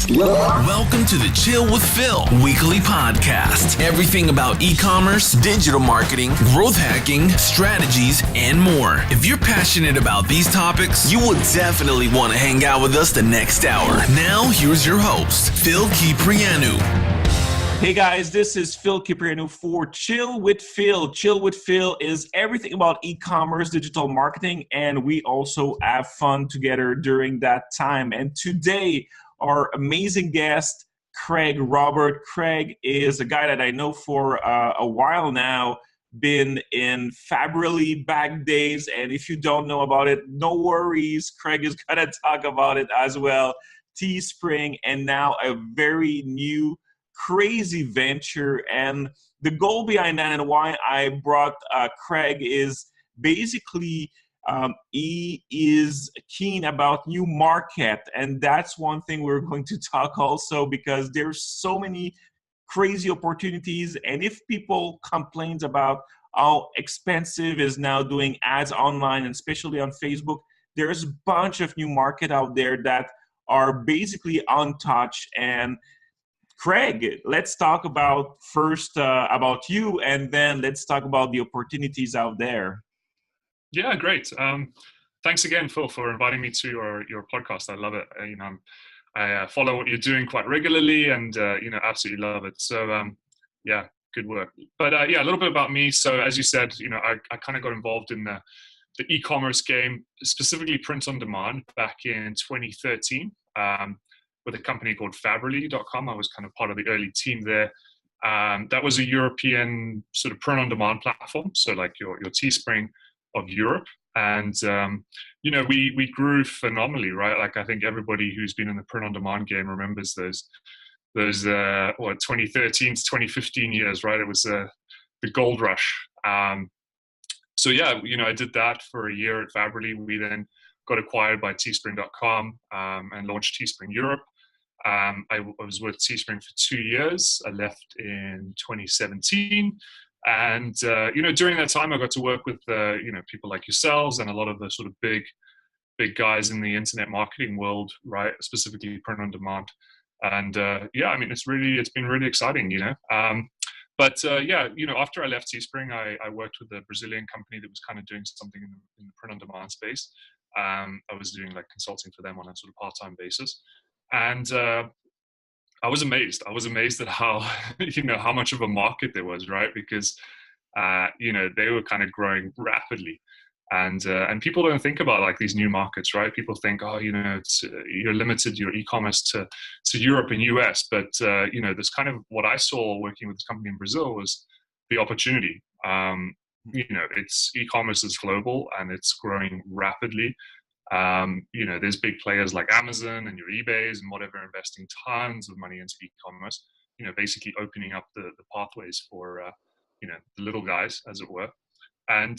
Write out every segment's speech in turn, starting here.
Welcome to the Chill with Phil weekly podcast. Everything about e-commerce, digital marketing, growth hacking, strategies, and more. If you're passionate about these topics, you will definitely want to hang out with us the next hour. Now, here's your host, Phil Kyprianou. Hey guys, this is Phil Kyprianou for Chill with Phil. Chill with Phil is everything about e-commerce, digital marketing, and we also have fun together during that time. And today, our amazing guest, Craig Robert. Craig is a guy that I know for a while now, been in Fabrily back days, and if you don't know about it, no worries. Craig is going to talk about it as well. Teespring, and now a very new crazy venture. And the goal behind that and why I brought Craig is basically he is keen about new market, and that's one thing we're going to talk also, because there's so many crazy opportunities. And if people complain about how expensive is now doing ads online, and especially on Facebook, there's a bunch of new market out there that are basically untouched. And Craig, let's talk about first about you, and then let's talk about the opportunities out there. Yeah, great. Thanks again, Phil, for inviting me to your podcast. I love it. I follow what you're doing quite regularly, and absolutely love it. So yeah, good work. But a little bit about me. So as you said, I kind of got involved in the e-commerce game, specifically print on demand, back in 2013. With a company called Fabrily.com. I was kind of part of the early team there. That was a European sort of print-on-demand platform, so like your Teespring of Europe. And, we grew phenomenally, right? Like I think everybody who's been in the print-on-demand game remembers those 2013 to 2015 years, right? It was the gold rush. I did that for a year at Fabrily. We then got acquired by Teespring.com and launched Teespring Europe. I was with Teespring for 2 years. I left in 2017. And, during that time, I got to work with, people like yourselves and a lot of the sort of big guys in the internet marketing world, right? Specifically print on demand. And, it's been really exciting, after I left Teespring, I worked with a Brazilian company that was kind of doing something in the print on demand space. I was doing like consulting for them on a sort of part-time basis. And I was amazed. I was amazed at how, how much of a market there was, right? Because, they were kind of growing rapidly. And people don't think about like these new markets, right? People think, you're limited your e-commerce to Europe and US. But, this kind of what I saw working with this company in Brazil was the opportunity. It's e-commerce is global and it's growing rapidly. There's big players like Amazon and your eBays and whatever investing tons of money into e-commerce, basically opening up the pathways for, the little guys, as it were. And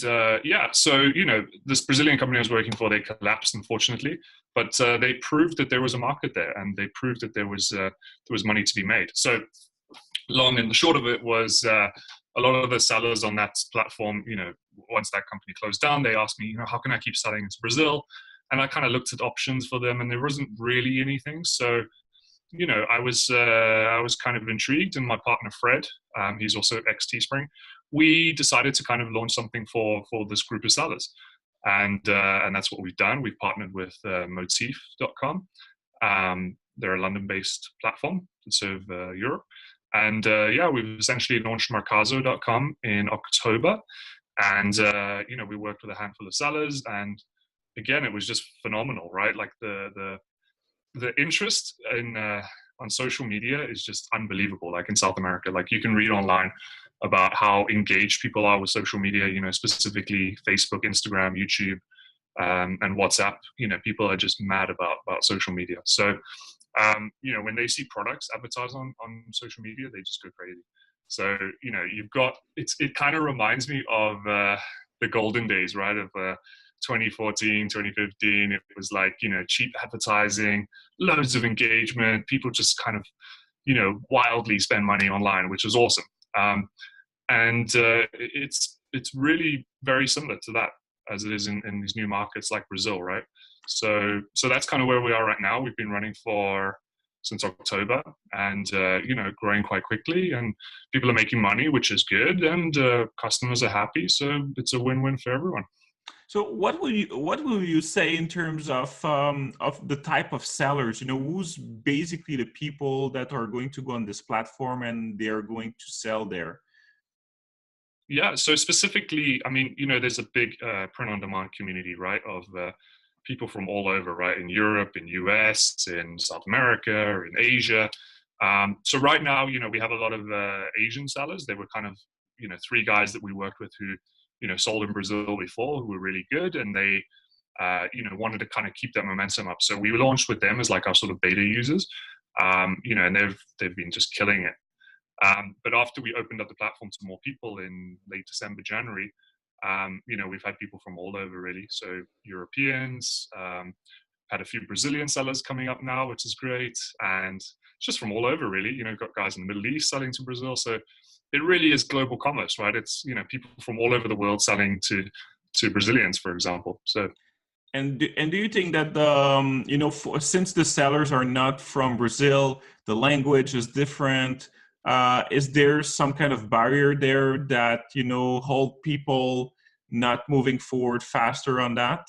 this Brazilian company I was working for, they collapsed, unfortunately, but they proved that there was a market there, and they proved that there was money to be made. So long and the short of it was a lot of the sellers on that platform, once that company closed down, they asked me, how can I keep selling into Brazil? And I kind of looked at options for them, and there wasn't really anything. So, I was kind of intrigued, and my partner Fred, he's also ex-Teespring, we decided to kind of launch something for this group of sellers, and that's what we've done. We've partnered with Motif.com. They're a London-based platform to serve Europe, and we've essentially launched Mercado.com in October, and we worked with a handful of sellers, and again, it was just phenomenal, right? Like the interest in on social media is just unbelievable. Like in South America, like you can read online about how engaged people are with social media. Specifically Facebook, Instagram, YouTube, and WhatsApp. People are just mad about social media. So, when they see products advertised on social media, they just go crazy. So, you've got it kind of reminds me of the golden days, right? Of 2014, 2015, it was like, cheap advertising, loads of engagement, people just kind of, wildly spend money online, which is awesome. It's really very similar to that as it is in these new markets like Brazil, right? So that's kind of where we are right now. We've been running for since October, and growing quite quickly, and people are making money, which is good, and customers are happy, so it's a win-win for everyone. So what will you say in terms of the type of sellers? Who's basically the people that are going to go on this platform and they are going to sell there? Yeah, so specifically, I mean, there's a big print-on-demand community, right, of people from all over, right, in Europe, in US, in South America, in Asia. So right now, we have a lot of Asian sellers. They were kind of, 3 guys that we worked with who, sold in Brazil before, who were really good, and they, wanted to kind of keep that momentum up. So we launched with them as like our sort of beta users, and they've been just killing it. But after we opened up the platform to more people in late December, January, we've had people from all over, really. So Europeans, had a few Brazilian sellers coming up now, which is great. And just from all over, really. Got guys in the Middle East selling to Brazil. So it really is global commerce, right? It's, people from all over the world selling to Brazilians, for example. So. And do you think that since the sellers are not from Brazil, the language is different? Is there some kind of barrier there that hold people not moving forward faster on that?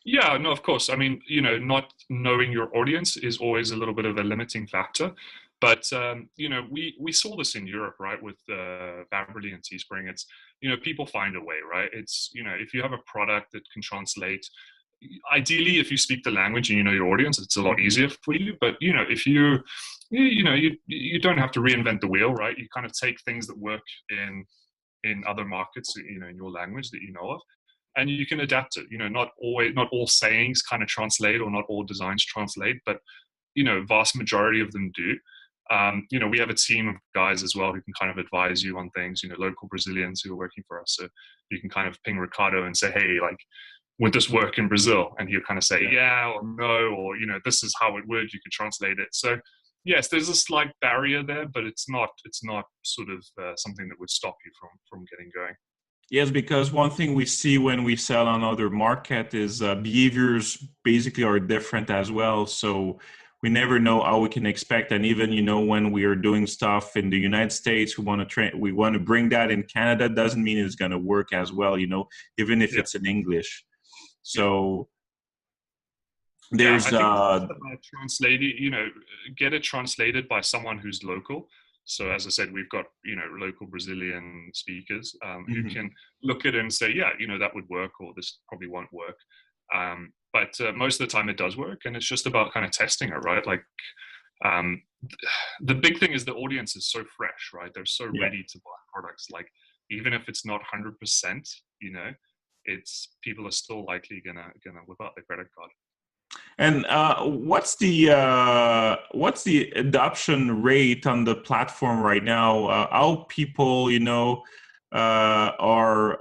Yeah, no, of course. I mean, not knowing your audience is always a little bit of a limiting factor. But, we saw this in Europe, right, with Faberly and Teespring. It's, people find a way, right? It's, if you have a product that can translate, ideally, if you speak the language and you know your audience, it's a lot easier for you. But, if you don't have to reinvent the wheel, right? You kind of take things that work in other markets, in your language that you know of, and you can adapt it. Not all sayings kind of translate, or not all designs translate, but vast majority of them do. We have a team of guys as well who can kind of advise you on things, local Brazilians who are working for us. So you can kind of ping Ricardo and say, hey, like, would this work in Brazil? And he'll kind of say, yeah, or no, or, this is how it would, you could translate it. So yes, there's a slight barrier there, but it's not sort of something that would stop you from getting going. Yes, because one thing we see when we sell on other market is behaviors basically are different as well. So we never know how we can expect. And even, when we are doing stuff in the United States, we want to bring that in Canada, doesn't mean it's going to work as well, even if it's in English. So there's translated, get it translated by someone who's local. So as I said, we've got, local Brazilian speakers who can look at it and say, yeah, that would work, or this probably won't work. But most of the time it does work, and it's just about kind of testing it, right? Like, the big thing is the audience is so fresh, right? They're so ready to buy products. Like, even if it's not 100%, it's, people are still likely gonna whip out their credit card. And what's the adoption rate on the platform right now? How people, are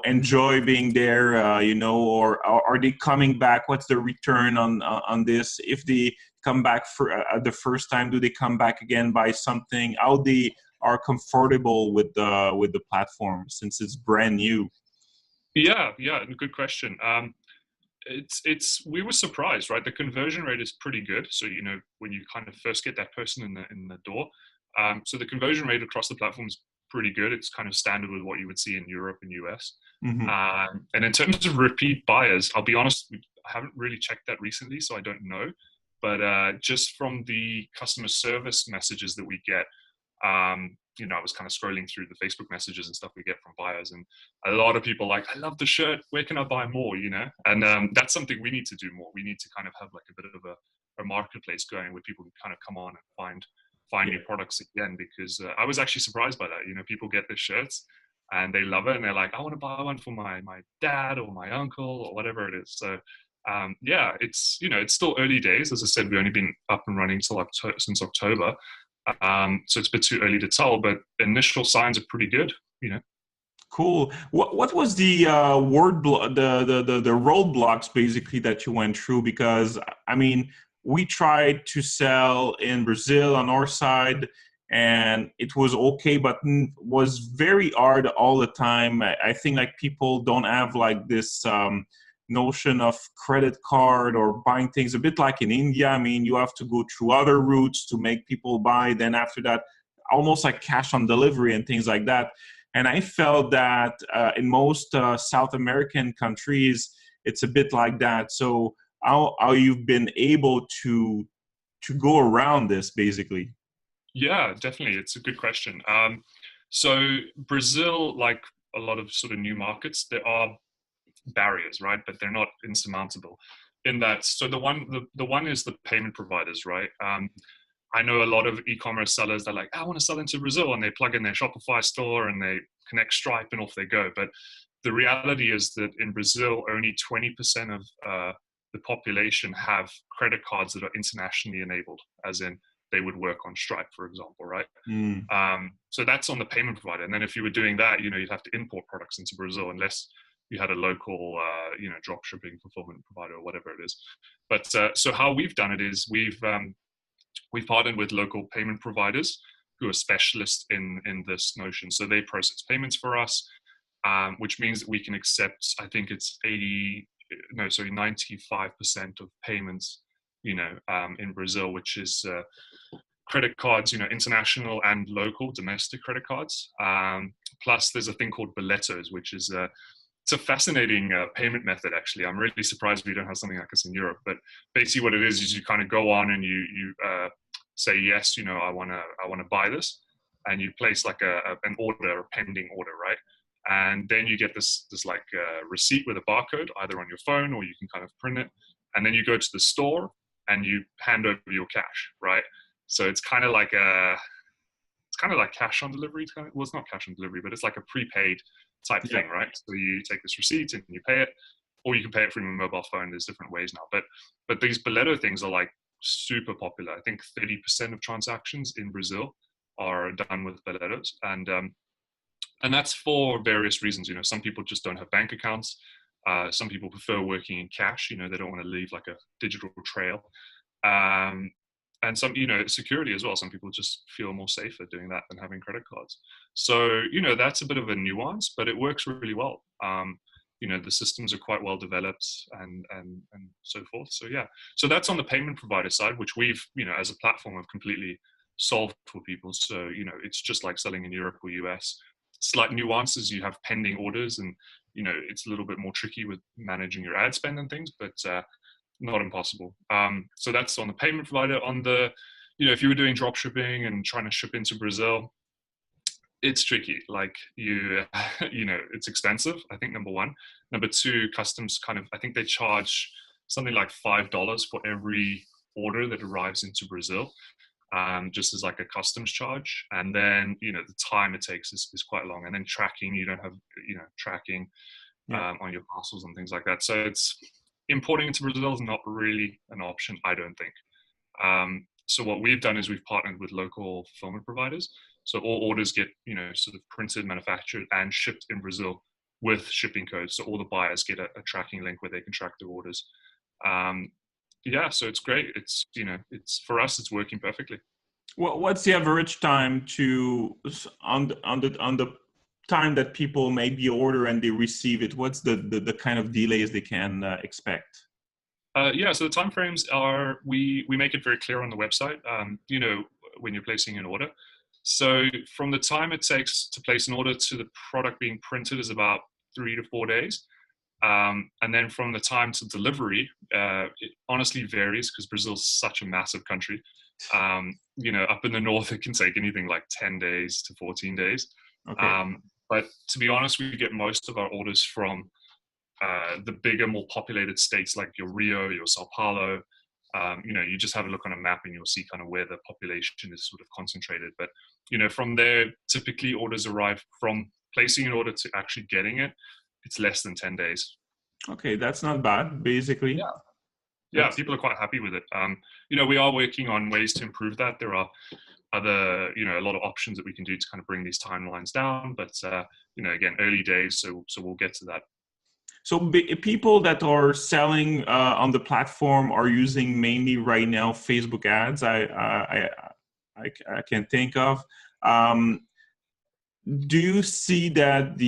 enjoy being there, or are they coming back? What's the return on this? If they come back for the first time, do they come back again, buy something? How they are comfortable with the platform since it's brand new? Yeah, good question. We were surprised, right? The conversion rate is pretty good. So, when you kind of first get that person in the door, so the conversion rate across the platform is pretty good. It's kind of standard with what you would see in Europe and US. And in terms of repeat buyers, I'll be honest, I haven't really checked that recently, so I don't know. But just from the customer service messages that we get, I was kind of scrolling through the Facebook messages and stuff we get from buyers, and a lot of people like, I love the shirt, where can I buy more, And that's something we need to do more. We need to kind of have like a bit of a marketplace going where people can kind of come on and find new products again, because I was actually surprised by that. People get their shirts and they love it, and they're like, I want to buy one for my dad or my uncle or whatever it is. So it's it's still early days. As I said, we've only been up and running since October. So it's a bit too early to tell, but initial signs are pretty good, Cool. What was the the roadblocks basically that you went through? Because I mean, we tried to sell in Brazil on our side, and it was okay, but was very hard all the time. I think like people don't have like this notion of credit card or buying things, a bit like in India. I mean, you have to go through other routes to make people buy. Then after that, almost like cash on delivery and things like that. And I felt that in most South American countries, it's a bit like that. So how you've been able to go around this, basically? Yeah, definitely. It's a good question. So Brazil, like a lot of sort of new markets, there are barriers, right? But they're not insurmountable. In that, so the one is the payment providers, right? I know a lot of e-commerce sellers that are like, I want to sell into Brazil, and they plug in their Shopify store and they connect Stripe and off they go. But the reality is that in Brazil, only 20% of the population have credit cards that are internationally enabled, as in they would work on Stripe, for example, right? So that's on the payment provider. And then if you were doing that, you'd have to import products into Brazil unless you had a local, drop shipping fulfillment provider or whatever it is. But so how we've done it is we've partnered with local payment providers who are specialists in this notion. So they process payments for us, which means that we can accept, I think it's 95% of payments, in Brazil, which is credit cards, international and local domestic credit cards. Plus there's a thing called boletos, which is it's a fascinating payment method, actually. I'm really surprised we don't have something like this in Europe. But basically what it is you kind of go on and you say, yes, I want to buy this. And you place like an order, a pending order, right? And then you get this like receipt with a barcode, either on your phone or you can kind of print it. And then you go to the store and you hand over your cash, right? So it's kind of like cash on delivery. Well, it's not cash on delivery, but it's like a prepaid type thing, right? So you take this receipt and you pay it, or you can pay it from your mobile phone. There's different ways now, but these boleto things are like super popular. I think 30% of transactions in Brazil are done with boletos, and that's for various reasons. Some people just don't have bank accounts. Some people prefer working in cash. They don't want to leave like a digital trail. And some, security as well. Some people just feel more safer doing that than having credit cards. So, that's a bit of a nuance, but it works really well. The systems are quite well developed and so forth. So, yeah. So that's on the payment provider side, which we've, as a platform have completely solved for people. So, it's just like selling in Europe or US. Slight nuances. You have pending orders and, it's a little bit more tricky with managing your ad spend and things, but not impossible. So that's on the payment provider. On the, if you were doing drop shipping and trying to ship into Brazil, it's tricky. Like it's expensive, I think, number one. Number two, customs I think they charge something like $5 for every order that arrives into Brazil, just as like a customs charge. And then, the time it takes is quite long. And then tracking, you don't have, tracking on your parcels and things like that. So it's, importing into Brazil is not really an option, I don't think. So what we've done is we've partnered with local fulfillment providers. So all orders get, sort of printed, manufactured, and shipped in Brazil with shipping codes. So all the buyers get a tracking link where they can track their orders. So it's great. It's, it's for us, it's working perfectly. Well, what's the average time on the time that people maybe order and they receive it? What's the kind of delays they can expect? So the timeframes are, we make it very clear on the website, when you're placing an order. So from the time it takes to place an order to the product being printed is about 3 to 4 days. And then from the time to delivery, it honestly varies because Brazil's such a massive country. Up in the north, it can take anything like 10 days to 14 days. Okay. But to be honest, we get most of our orders from the bigger, more populated states like your Rio, your Sao Paulo. You just have a look on a map and you'll see kind of where the population is sort of concentrated. But, from there, typically orders arrive from placing an order to actually getting it. It's less than 10 days. Okay, that's not bad, basically. Yeah, people are quite happy with it. We are working on ways to improve that. There are other, a lot of options that we can do to kind of bring these timelines down. But, again, early days, so we'll get to that. So people that are selling on the platform are using mainly right now Facebook ads. I can think of. do you see that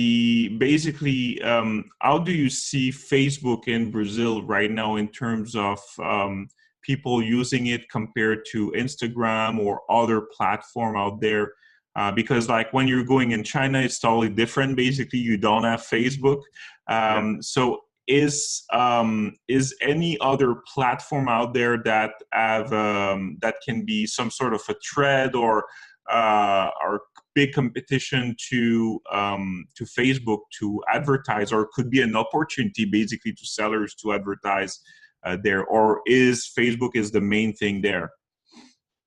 how do you see Facebook in Brazil right now in terms of people using it compared to Instagram or other platform out there? Because like when you're going in China, it's totally different. Basically, you don't have Facebook. So is any other platform out there that have that can be some sort of a thread or big competition to Facebook to advertise, or could be an opportunity basically to sellers to advertise there, or is Facebook is the main thing there?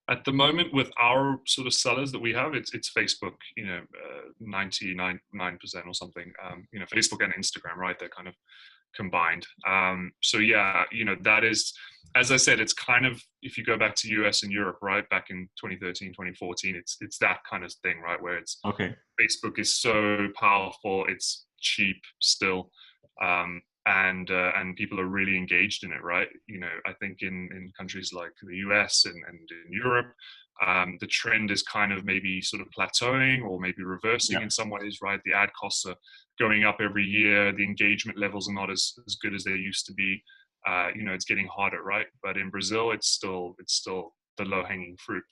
At the moment, with our sort of sellers that we have, it's Facebook. 99% or something. Facebook and Instagram, right? They're kind of combined. So yeah, that is, as I said, it's kind of, if you go back to US and Europe, right, back in 2013, 2014, it's that kind of thing, right, where it's okay. Facebook is so powerful, it's cheap still, and people are really engaged in it, right? I think in countries like the US and in Europe, the trend is kind of maybe sort of plateauing or maybe reversing in some ways, right? The ad costs are going up every year. The engagement levels are not as good as they used to be. It's getting harder, right? But in Brazil, it's still the low-hanging fruit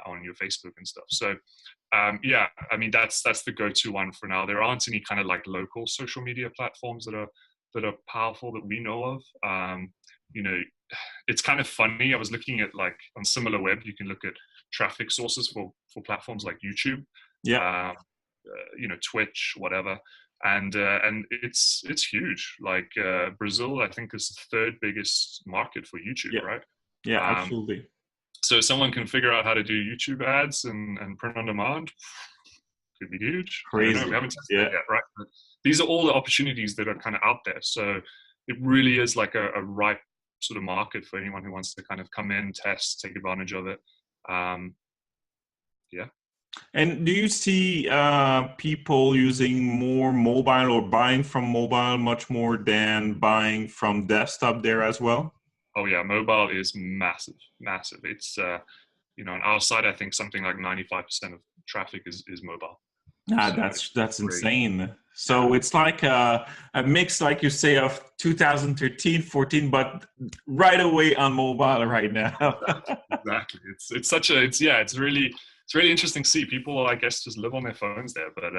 on your Facebook and stuff. So yeah, I mean that's the go-to one for now. There aren't any kind of like local social media platforms that are powerful that we know of. It's kind of funny. I was looking at, like, on SimilarWeb, you can look at traffic sources for platforms like YouTube, Twitch, whatever, and it's huge. Like Brazil, I think, is the third biggest market for YouTube, right? Yeah, absolutely. So if someone can figure out how to do YouTube ads and print on demand, could be huge. Crazy. I don't know. We haven't tested it yet, right? But these are all the opportunities that are kind of out there. So it really is like a ripe sort of market for anyone who wants to kind of come in, test, take advantage of it. Yeah. And do you see people using more mobile or buying from mobile much more than buying from desktop there as well? Oh yeah, mobile is massive. It's on our side, I think something like 95% of traffic is mobile. That's insane. So it's like a mix, like you say, of 2013, 14, but right away on mobile right now. Exactly. It's really interesting to see people, I guess, just live on their phones there. But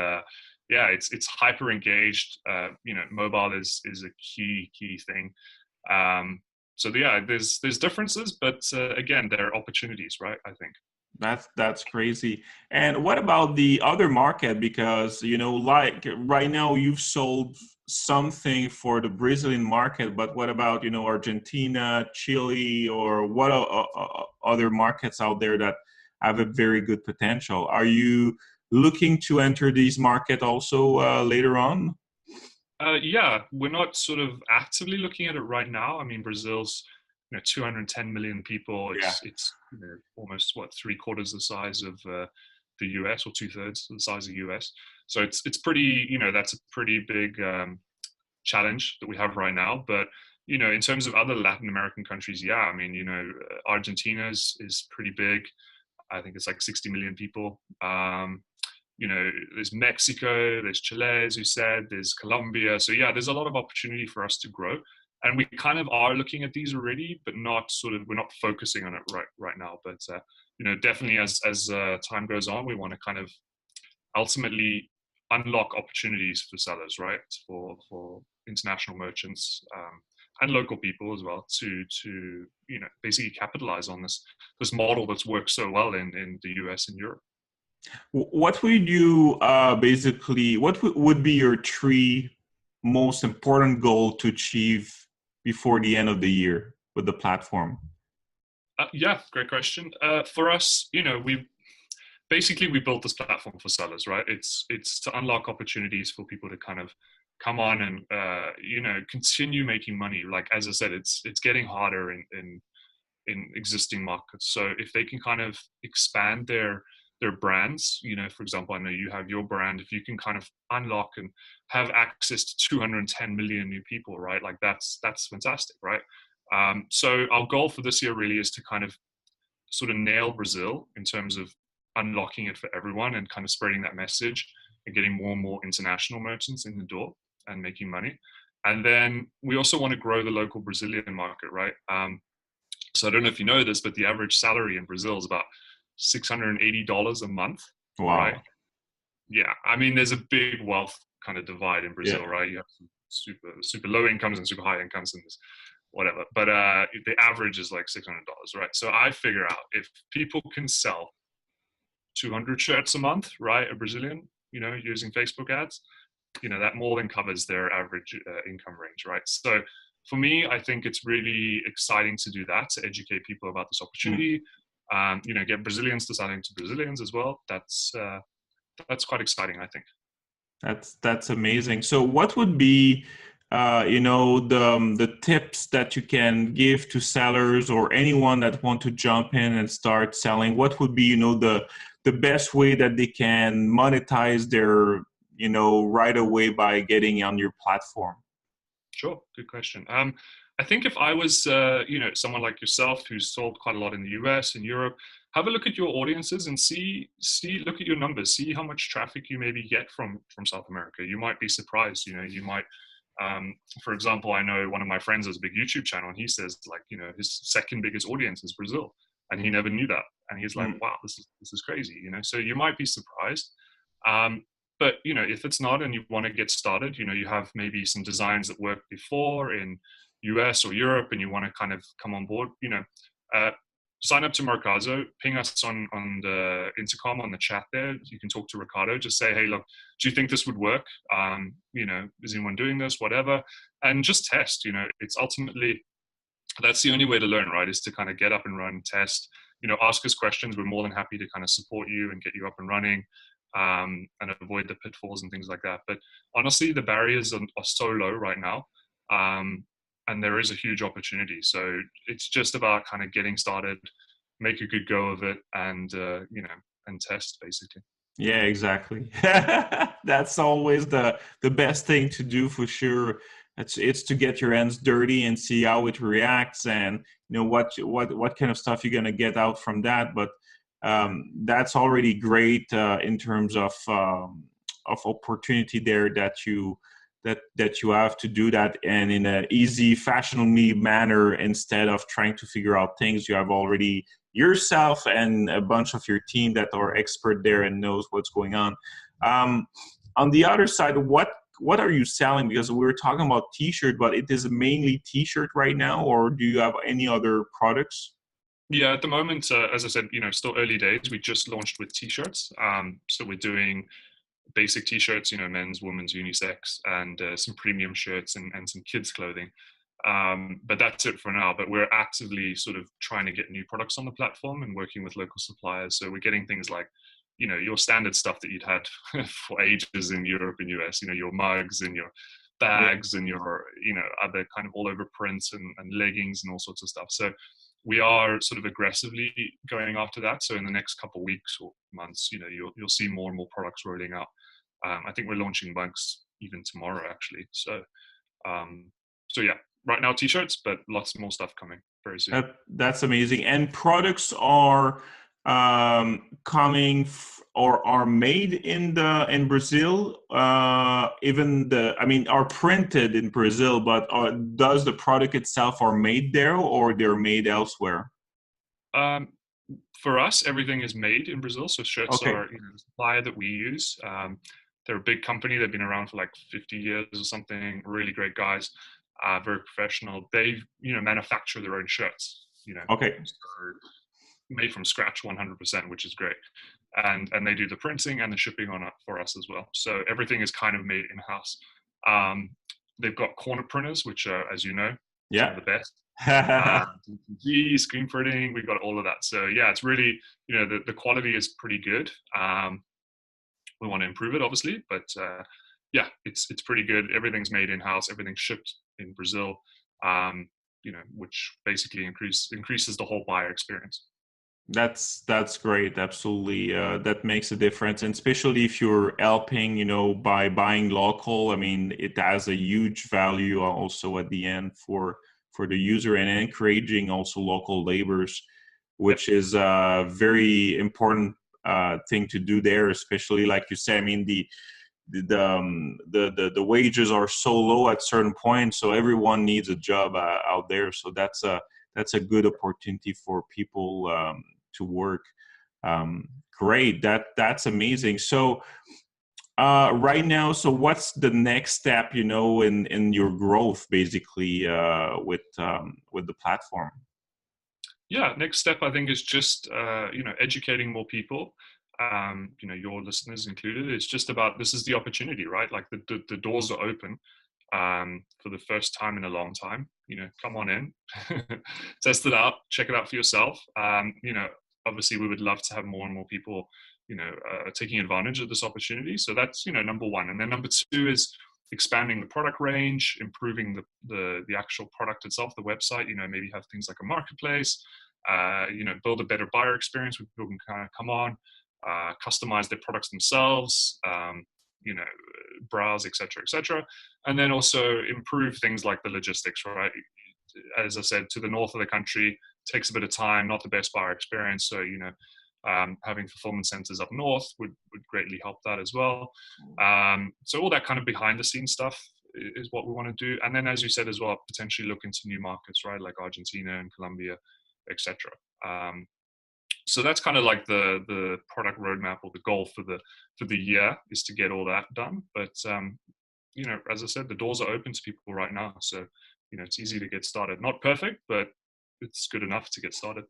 it's hyper engaged. Mobile is a key thing. So yeah, there's differences, but again, there are opportunities, right? I think. That's crazy. And what about the other market? Because like right now you've sold something for the Brazilian market, but what about Argentina, Chile, or what other markets out there that have a very good potential? Are you looking to enter these markets also later on? Yeah, we're not sort of actively looking at it right now. I mean, Brazil's 210 million people. It's almost three-quarters the size of the US, or two-thirds the size of the US. So it's pretty, that's a pretty big challenge that we have right now. But in terms of other Latin American countries, yeah, I mean, Argentina is pretty big. I think it's like 60 million people. There's Mexico, there's Chile, as you said, there's Colombia. So yeah, there's a lot of opportunity for us to grow. And we kind of are looking at these already, but we're not focusing on it right now. But definitely as time goes on, we want to kind of ultimately unlock opportunities for sellers, right? For international merchants and local people as well to basically capitalize on this model that's worked so well in the US and Europe. What would you what would be your three most important goal to achieve before the end of the year with the platform? Yeah, great question. For us, we built this platform for sellers, right? It's to unlock opportunities for people to kind of come on and continue making money. Like, as I said, it's getting harder in existing markets. So if they can kind of expand their brands, for example, I know you have your brand. If you can kind of unlock and have access to 210 million new people, right? Like that's fantastic, right? So our goal for this year really is to kind of sort of nail Brazil in terms of unlocking it for everyone and kind of spreading that message. and getting more and more international merchants in the door and making money. And then we also want to grow the local Brazilian market, right? So I don't know if you know this, but the average salary in Brazil is about $680 a month, right? Wow. Yeah, I mean, there's a big wealth kind of divide in Brazil, Yeah. right? You have some super low incomes and super high incomes and whatever. But the average is like $600, right? So I figure out if people can sell 200 shirts a month, right? A Brazilian, using Facebook ads, that more than covers their average income range, right? So for me, I think it's really exciting to do that, to educate people about this opportunity. Get Brazilians to selling to Brazilians as well. That's quite exciting, I think. That's amazing. So what would be the tips that you can give to sellers or anyone that want to jump in and start selling? What would be the best way that they can monetize their right away by getting on your platform? Sure, good question. I think if I was someone like yourself who's sold quite a lot in the US and Europe, have a look at your audiences and look at your numbers, see how much traffic you maybe get from South America. You might be surprised. You might, for example, I know one of my friends has a big YouTube channel, and he says his second biggest audience is Brazil, and he never knew that, and he's like, wow, this is crazy. So you might be surprised. But if it's not, and you want to get started, you have maybe some designs that worked before in US or Europe, and you want to kind of come on board, sign up to Mercazo, ping us on the intercom on the chat there. You can talk to Ricardo, just say, hey, look, do you think this would work? Is anyone doing this? Whatever. And just test, it's ultimately, that's the only way to learn, right? Is to kind of get up and run, test, ask us questions. We're more than happy to kind of support you and get you up and running. And avoid the pitfalls and things like that. But honestly, the barriers are so low right now. And there is a huge opportunity. So it's just about kind of getting started, make a good go of it, and and test, basically. Yeah, exactly. That's always the best thing to do, for sure. It's to get your hands dirty and see how it reacts, and what kind of stuff you're gonna get out from that. But that's already great in terms of opportunity there that you have to do that, and in an easy, fashionably manner, instead of trying to figure out things. You have already yourself and a bunch of your team that are expert there and knows what's going on. On the other side, what are you selling? Because we were talking about t-shirt, but it is mainly t-shirt right now, or do you have any other products? Yeah, at the moment, as I said, still early days. We just launched with t-shirts. So we're doing basic t-shirts, men's, women's, unisex, and some premium shirts and some kids clothing. But that's it for now. But we're actively sort of trying to get new products on the platform and working with local suppliers. So we're getting things like, your standard stuff that you'd had for ages in Europe and US, your mugs and your bags and your, other kind of all over prints and leggings and all sorts of stuff. So we are sort of aggressively going after that. So in the next couple of weeks or months, you'll see more and more products rolling out. I think we're launching mugs even tomorrow, actually. So yeah, right now t-shirts, but lots more stuff coming very soon. That's amazing. And products are coming or are made in Brazil. Are printed in Brazil, but does the product itself are made there, or they're made elsewhere? For us, everything is made in Brazil. So shirts are the supplier that we use. They're a big company. They've been around for like 50 years or something. Really great guys, very professional. They manufacture their own shirts. So made from scratch 100%, which is great. And they do the printing and the shipping on it for us as well. So everything is kind of made in-house. They've got corner printers, which are, as you know, some of the best. Screen printing, we've got all of that. So yeah, it's really, the quality is pretty good. We want to improve it, obviously, but yeah, it's pretty good. Everything's made in-house. Everything's shipped in Brazil, which basically increases the whole buyer experience. That's great. Absolutely. That makes a difference. And especially if you're helping, by buying local, it has a huge value also at the end for the user, and encouraging also local labors, which is very important thing to do there, especially like you say. I mean, the wages are so low at certain points, so everyone needs a job out there. So that's a good opportunity for people to work. Great, that's amazing. So right now, so what's the next step, in your growth, basically, with the platform? Yeah, next step I think is just educating more people. Your listeners included. It's just about, this is the opportunity, right? Like the doors are open for the first time in a long time. Come on in, test it out, check it out for yourself. Obviously we would love to have more and more people taking advantage of this opportunity. So that's number one. And then number two is expanding the product range, improving the actual product itself, the website. Maybe have things like a marketplace. Build a better buyer experience where people can kind of come on, customize their products themselves, browse, etc., and then also improve things like the logistics. Right, as I said, to the north of the country takes a bit of time, not the best buyer experience. So having fulfillment centers up north would greatly help that as well. So all that kind of behind the scenes stuff is what we want to do. And then, as you said as well, potentially look into new markets, right, like Argentina and Colombia, etc. So that's kind of like the product roadmap, or the goal for the year, is to get all that done. But as I said, the doors are open to people right now, so it's easy to get started. Not perfect, but it's good enough to get started.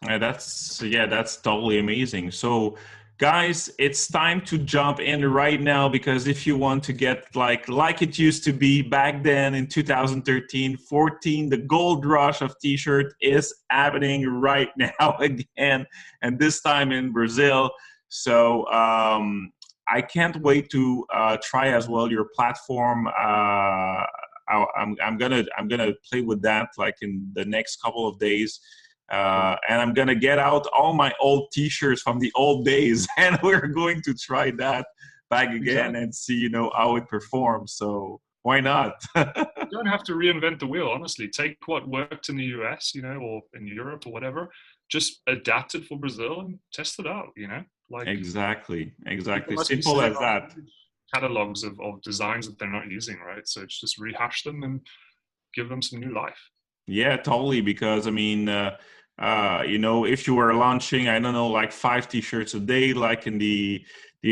That's totally amazing. So guys, it's time to jump in right now, because if you want to get like it used to be back then in 2013, 14, the gold rush of t-shirt is happening right now again, and this time in Brazil. So I can't wait to try as well your platform. I'm gonna play with that like in the next couple of days. And I'm gonna get out all my old t-shirts from the old days, and we're going to try that back again and see how it performs. So why not? You don't have to reinvent the wheel, honestly. Take what worked in the US, or in Europe or whatever, just adapt it for Brazil and test it out. Like exactly simple as that. Catalogs of designs that they're not using, right? So it's just rehash them and give them some new life. Yeah, totally. Because I mean, if you were launching, I don't know, like 5 t-shirts a day, like in the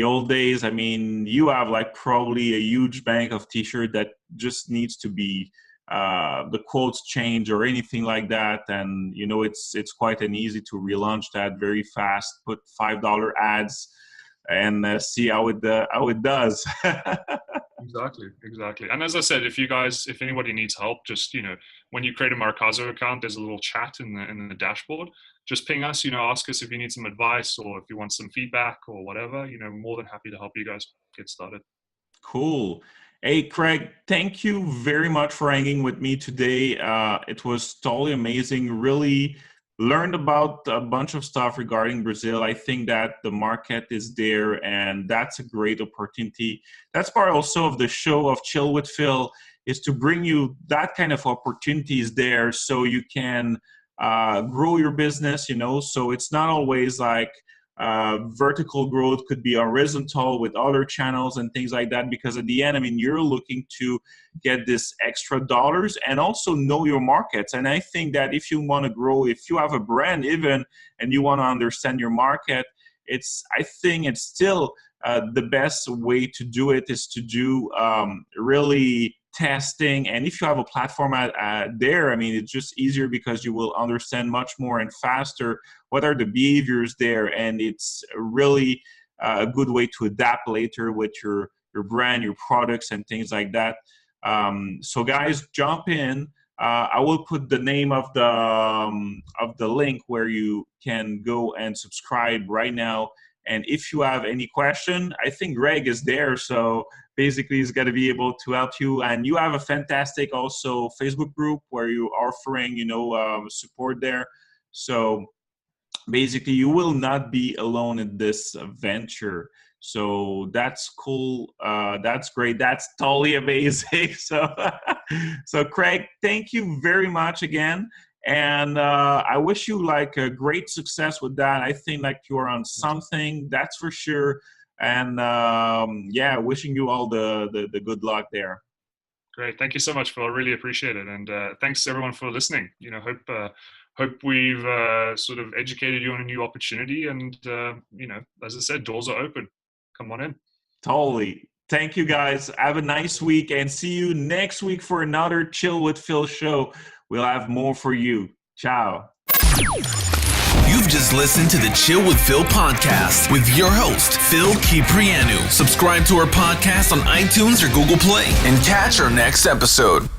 old days, I mean, you have like probably a huge bank of t-shirt that just needs to be the quotes change or anything like that, and it's quite an easy to relaunch that very fast. Put $5 ads and see how it does. Exactly. And as I said, if anybody needs help, just when you create a Marcazo account, there's a little chat in the dashboard. Just ping us, ask us if you need some advice or if you want some feedback or whatever. More than happy to help you guys get started. Cool. Hey, Craig, thank you very much for hanging with me today. It was totally amazing. Really learned about a bunch of stuff regarding Brazil. I think that the market is there, and that's a great opportunity. That's part also of the show of Chill with Phil, is to bring you that kind of opportunities there so you can grow your business, so it's not always like vertical growth, could be horizontal with other channels and things like that, because at the end, I mean, you're looking to get this extra dollars and also know your markets. And I think that if you want to grow, if you have a brand even, and you want to understand your market, I think it's still the best way to do it is to do really testing. And if you have a platform there, I mean, it's just easier because you will understand much more and faster what are the behaviors there, and it's really a good way to adapt later with your brand, your products, and things like that. So guys, jump in. I will put the name of the link where you can go and subscribe right now. And if you have any question, I think Greg is there. So basically, he's going to be able to help you. And you have a fantastic also Facebook group where you're offering, support there. So basically, you will not be alone in this venture. So that's cool. That's great. That's totally amazing. So Craig, thank you very much again. And I wish you like a great success with that. I think like you're on something, that's for sure. And yeah, wishing you all the good luck there. Great. Thank you so much, Phil. I really appreciate it. And thanks everyone for listening. You know, hope we've sort of educated you on a new opportunity. And, you know, as I said, doors are open. Come on in. Totally. Thank you guys. Have a nice week and see you next week for another Chill with Phil show. We'll have more for you. Ciao. You've just listened to the Chill with Phil podcast with your host, Phil Kyprianou. Subscribe to our podcast on iTunes or Google Play and catch our next episode.